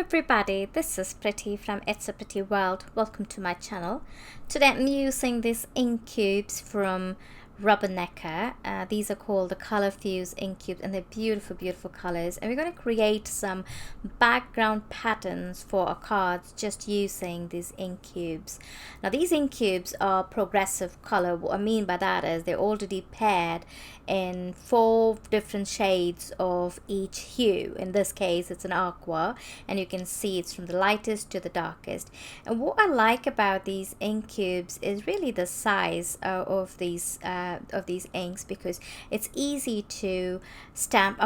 everybody, this is Pretty from It's a Pretty World. Welcome to my channel. Today I'm using these ink cubes from Rubbernecker. These are called the Color Fuse ink cubes and they're beautiful colors, and we're going to create some background patterns for our cards just using these ink cubes. Now these ink cubes are progressive color. What I mean by that is they're already paired in 4 different shades of each hue. In this case it's an aqua, and you can see it's from the lightest to the darkest. And what I like about these ink cubes is really the size of these inks, because it's easy to stamp,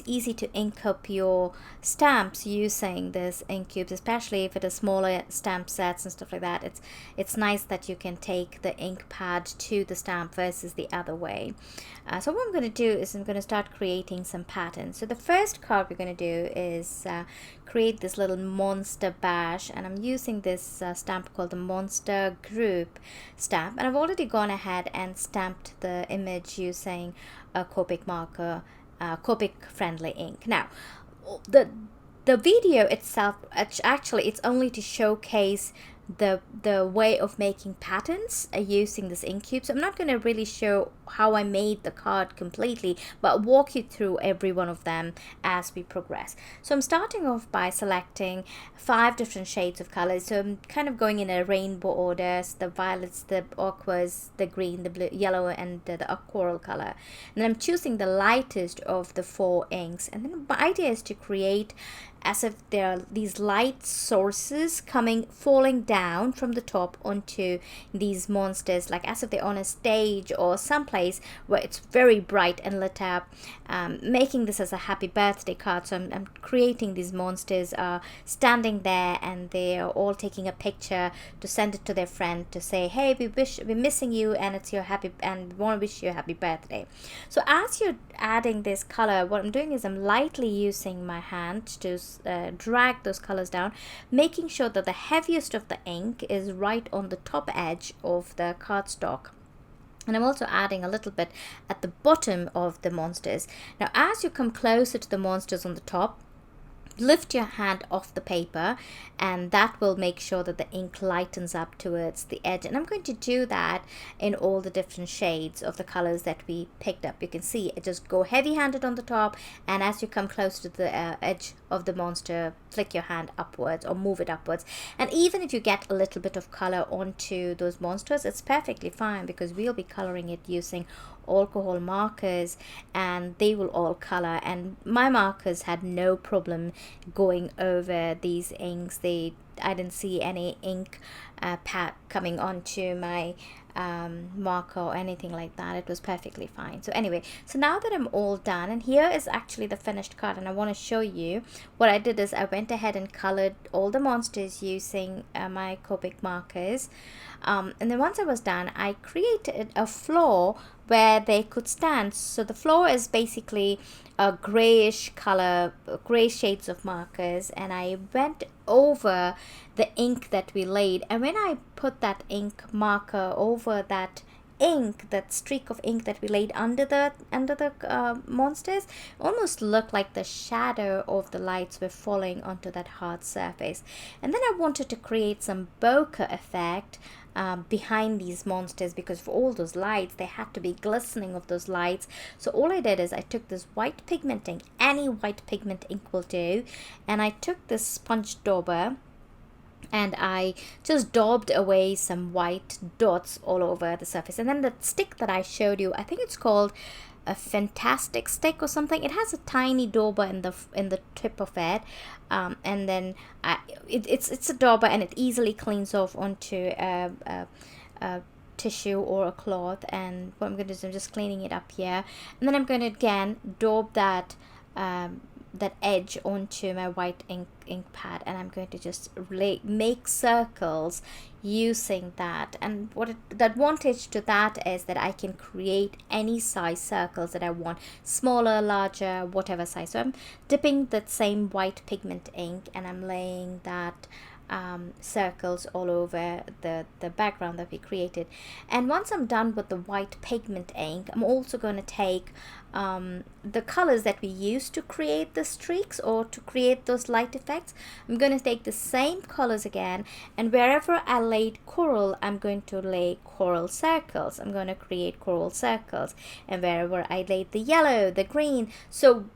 easy to ink up your stamps using this ink cubes, especially if it is smaller stamp sets and stuff like that. It's nice that you can take the ink pad to the stamp versus the other way. So what I'm going to do is I'm going to start creating some patterns. So the first card we're going to do is create this little monster bash, and I'm using this stamp called the Monster Group stamp, and I've already gone ahead and stamped the image using a Copic marker, Copic friendly ink. Now the video itself, actually it's only to showcase the way of making patterns using this ink cube. So I'm not going to really show how I made the card completely, but I'll walk you through every one of them as we progress. So I'm starting off by selecting 5 different shades of colors. So I'm kind of going in a rainbow order: so the violets, the aquas, the green, the blue, yellow, and the coral color. And then I'm choosing the lightest of the 4 inks, and then my idea is to create as if there are these light sources falling down from the top onto these monsters, like as if they're on a stage or someplace where it's very bright and lit up, making this as a happy birthday card. So I'm creating these monsters standing there, and they are all taking a picture to send it to their friend to say, hey, we're missing you, and it's your happy, and we want to wish you a happy birthday. So as you're adding this color, what I'm doing is I'm lightly using my hand to drag those colors down, making sure that the heaviest of the ink is right on the top edge of the cardstock. And I'm also adding a little bit at the bottom of the monsters. Now as you come closer to the monsters on the top, lift your hand off the paper, and that will make sure that the ink lightens up towards the edge. And I'm going to do that in all the different shades of the colors that we picked up. You can see it just go heavy handed on the top, and as you come close to the edge of the monster, flick your hand upwards or move it upwards. And even if you get a little bit of color onto those monsters, it's perfectly fine, because we'll be coloring it using alcohol markers, and they will all color. And my markers had no problem going over these inks. I didn't see any ink pad coming onto my marker or anything like that. It was perfectly fine. So anyway, so now that I'm all done, and here is actually the finished card, and I want to show you what I did is I went ahead and colored all the monsters using my Copic markers, and then once I was done, I created a floor where they could stand. So the floor is basically a grayish color, gray shades of markers, and I went over the ink that we laid, and when I put that ink marker over that ink, that streak of ink that we laid under the monsters, almost looked like the shadow of the lights were falling onto that hard surface. And then I wanted to create some bokeh effect behind these monsters, because for all those lights they had to be glistening of those lights. So all I did is I took this white pigment ink, any white pigment ink will do, and I took this sponge dauber and I just daubed away some white dots all over the surface. And then the stick that I showed you, I think it's called a fantastic stick or something. It has a tiny dauber in the tip of it, and then it's a dauber, and it easily cleans off onto a tissue or a cloth. And what I'm going to do is I'm just cleaning it up here, and then I'm going to again daub that that edge onto my white ink pad, and I'm going to just make circles using that. And the advantage to that is that I can create any size circles that I want, smaller, larger, whatever size. So I'm dipping that same white pigment ink, and I'm laying that circles all over the background that we created. And once I'm done with the white pigment ink, I'm also going to take the colors that we used to create the streaks or to create those light effects. I'm going to take the same colors again, and wherever I laid coral, I'm going to lay coral circles. I'm going to create coral circles, and wherever I laid the yellow, the green, so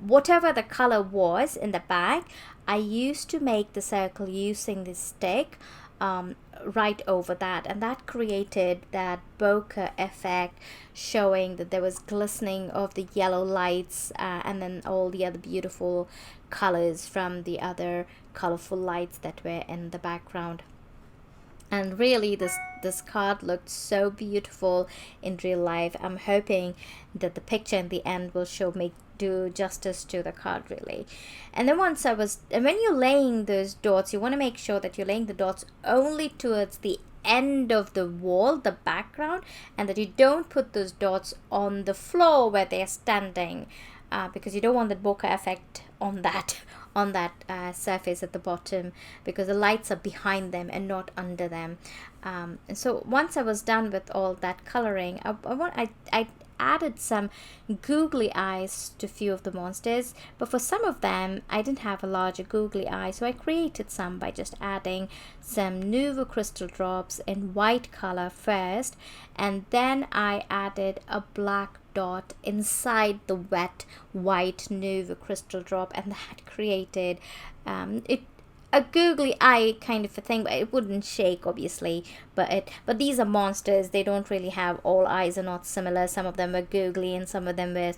whatever the color was in the bag, I used to make the circle using this stick right over that, and that created that bokeh effect, showing that there was glistening of the yellow lights and then all the other beautiful colors from the other colorful lights that were in the background. And really this card looked so beautiful in real life. I'm hoping that the picture in the end will do justice to the card, really. And then when you're laying those dots, you want to make sure that you're laying the dots only towards the end of the wall, the background, and that you don't put those dots on the floor where they're standing, because you don't want the bokeh effect on that surface at the bottom, because the lights are behind them and not under them. And so once I was done with all that coloring, I added some googly eyes to a few of the monsters, but for some of them I didn't have a larger googly eye, so I created some by just adding some Nuvo crystal drops in white color first, and then I added a black dot inside the wet white Nuvo crystal drop, and that created a googly eye kind of a thing, but it wouldn't shake obviously, but these are monsters. They don't really have, all eyes are not similar. Some of them were googly and some of them were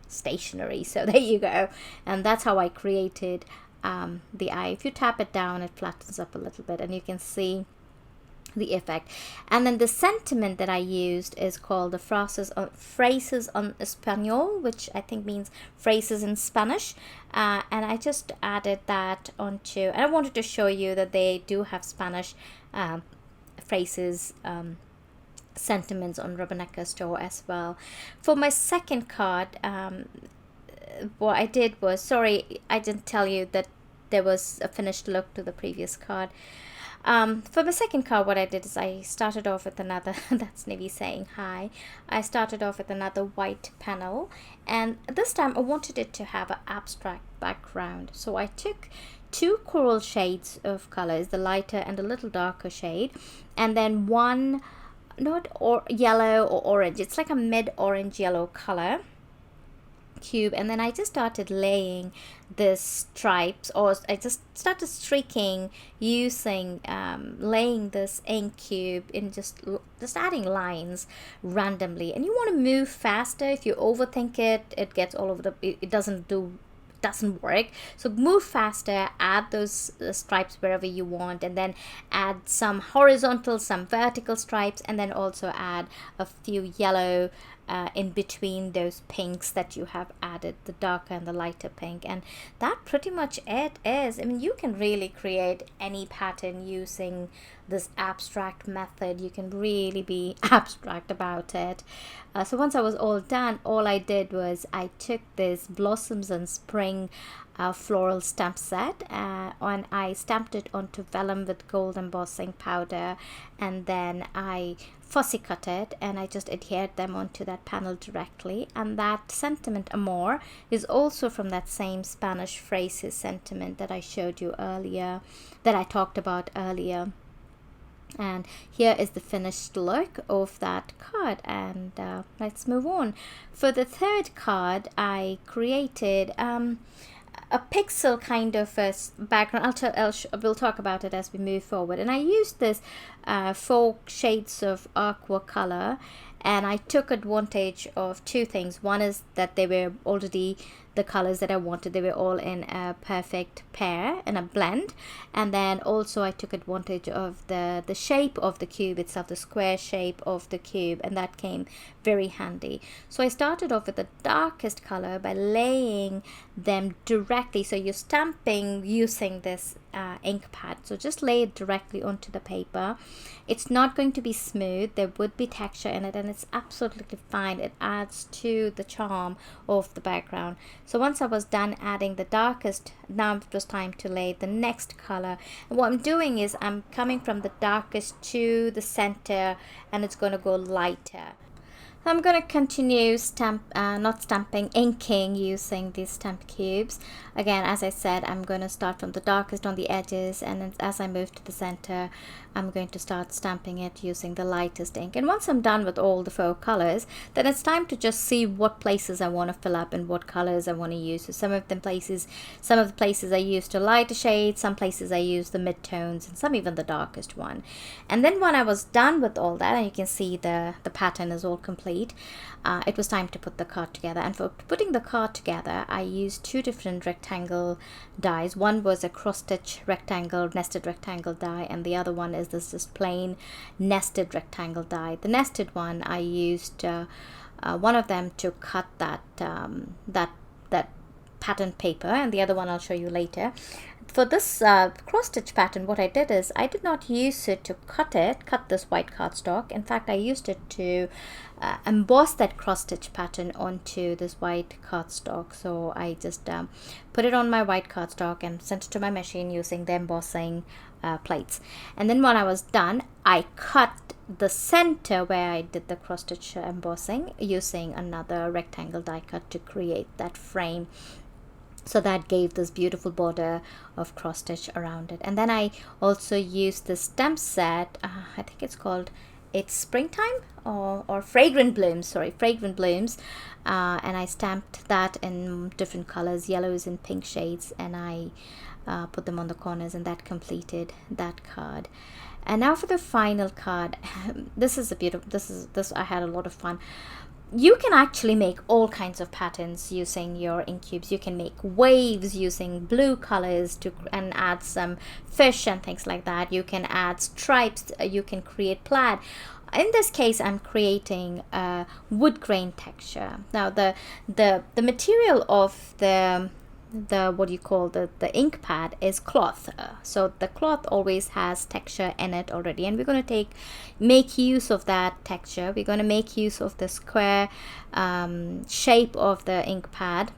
stationary, so there you go. And that's how I created the eye. If you tap it down, it flattens up a little bit and you can see the effect. And then the sentiment that I used is called the Frases on Espanol, which I think means phrases in Spanish, and I just added that onto, and I wanted to show you that they do have Spanish phrases sentiments on Rubbernecker store as well. For my second card, what I did was, sorry, I didn't tell you that there was a finished look to the previous card. For the second card, what I did is I started off with another, that's Navy saying hi. I started off with another white panel, and this time I wanted it to have an abstract background. So I took two coral shades of colors, the lighter and a little darker shade, and then one, yellow or orange, it's like a mid-orange yellow color cube, and then I just started laying the stripes, or I just started streaking using laying this ink cube in just adding lines randomly. And you want to move faster. If you overthink it gets all over it doesn't work. So move faster, add those stripes wherever you want, and then add some horizontal, some vertical stripes, and then also add a few yellow in between those pinks that you have added, the darker and the lighter pink. And that pretty much it is. I mean, you can really create any pattern using this abstract method. You can really be abstract about it. So once I was all done, all I did was I took this Blossoms and Spring floral stamp set and I stamped it onto vellum with gold embossing powder, and then I fussy cut it and I just adhered them onto that panel directly. And that sentiment Amor is also from that same Spanish phrases sentiment that I showed you earlier, that I talked about earlier. And here is the finished look of that card, and let's move on. For the third card, I created a pixel kind of a background. We'll talk about it as we move forward. And I used this 4 shades of aqua color, and I took advantage of two things. One is that they were already the colors that I wanted. They were all in a perfect pair, in a blend. And then also I took advantage of the shape of the cube itself, the square shape of the cube, and that came very handy. So I started off with the darkest color by laying them directly. So you're stamping using this ink pad, so just lay it directly onto the paper. It's not going to be smooth, there would be texture in it, and it's absolutely fine. It adds to the charm of the background. So once I was done adding the darkest, now it was time to lay the next color. And what I'm doing is I'm coming from the darkest to the center, and it's going to go lighter. I'm going to continue inking using these stamp cubes. Again, as I said, I'm going to start from the darkest on the edges, and then as I move to the center, I'm going to start stamping it using the lightest ink. And once I'm done with all the 4 colors, then it's time to just see what places I want to fill up and what colors I want to use. So some of the places I use the lighter shades, some places I use the mid-tones, and some even the darkest one. And then when I was done with all that, and you can see the pattern is all complete, it was time to put the card together. And for putting the card together, I used 2 different rectangle dies. One was a cross-stitch rectangle, nested rectangle die, and the other one is this just plain nested rectangle die. The nested one, I used one of them to cut that pattern paper, and the other one I'll show you later. For this cross-stitch pattern, what I did is I did not use it to cut this white cardstock. In fact, I used it to emboss that cross-stitch pattern onto this white cardstock. So I just put it on my white cardstock and sent it to my machine using the embossing plates. And then when I was done, I cut the center where I did the cross-stitch embossing using another rectangle die cut to create that frame. So that gave this beautiful border of cross stitch around it. And then I also used the stamp set, I think it's called Springtime or Fragrant Blooms, Fragrant Blooms. And I stamped that in different colors, yellows and pink shades, and I put them on the corners, and that completed that card. And now for the final card. This is a beautiful, this I had a lot of fun. You can actually make all kinds of patterns using your ink cubes. You can make waves using blue colors and add some fish and things like that. You can add stripes. You can create plaid. In this case, I'm creating a wood grain texture. Now, the material of the ink pad is cloth, so the cloth always has texture in it already, and we're going to make use of that texture. We're going to make use of the square shape of the ink pad,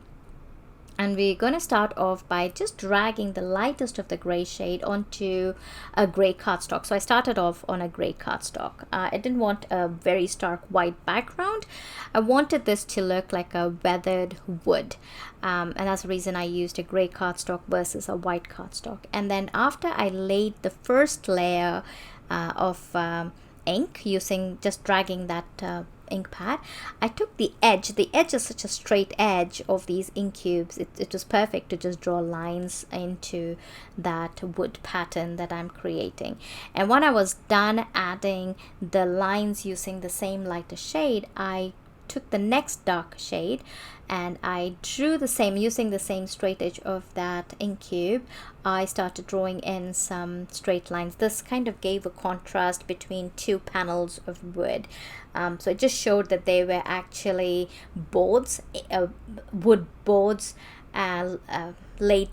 and we're going to start off by just dragging the lightest of the gray shade onto a gray cardstock. So I started off on a gray cardstock. I didn't want a very stark white background. I wanted this to look like a weathered wood, and that's the reason I used a gray cardstock versus a white cardstock. And then after I laid the first layer of ink using just dragging that ink pad, I took the edge is such a straight edge of these ink cubes. It was perfect to just draw lines into that wood pattern that I'm creating. And when I was done adding the lines using the same lighter shade, I took the next dark shade and I drew the same, using the same straight edge of that ink cube. I started drawing in some straight lines. This kind of gave a contrast between 2 panels of wood. So it just showed that they were actually boards, wood boards, laid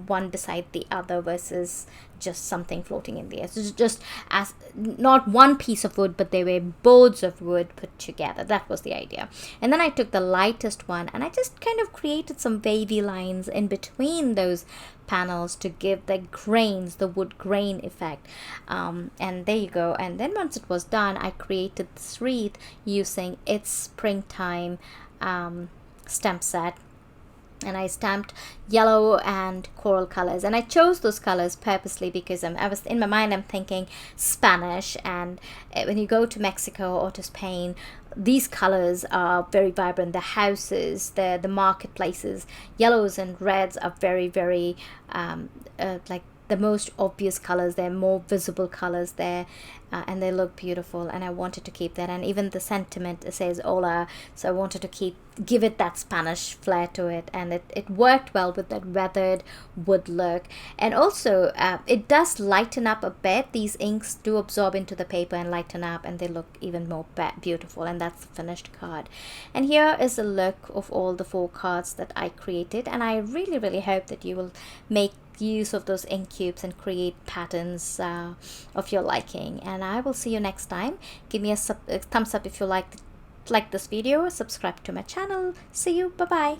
one beside the other versus just something floating in the air. So it's just as not one piece of wood, but they were boards of wood put together. That was the idea. And then I took the lightest one and I just kind of created some wavy lines in between those panels to give the grains, the wood grain effect. And there you go. And then once it was done, I created this wreath using It's Springtime stamp set. And I stamped yellow and coral colors, and I chose those colors purposely because I was in my mind, I'm thinking Spanish, and when you go to Mexico or to Spain, these colors are very vibrant. The houses, the marketplaces, yellows and reds are very, very like the most obvious colors. They're more visible colors there, and they look beautiful, and I wanted to keep that. And even the sentiment says hola, so I wanted to give it that Spanish flair to it, and it worked well with that weathered wood look. And also it does lighten up a bit. These inks do absorb into the paper and lighten up, and they look even more beautiful. And that's the finished card. And here is a look of all the 4 cards that I created, and I really, really hope that you will make use of those ink cubes and create patterns of your liking. And I will see you next time. Give me a thumbs up if you like this video. Subscribe to my channel. See you. Bye bye.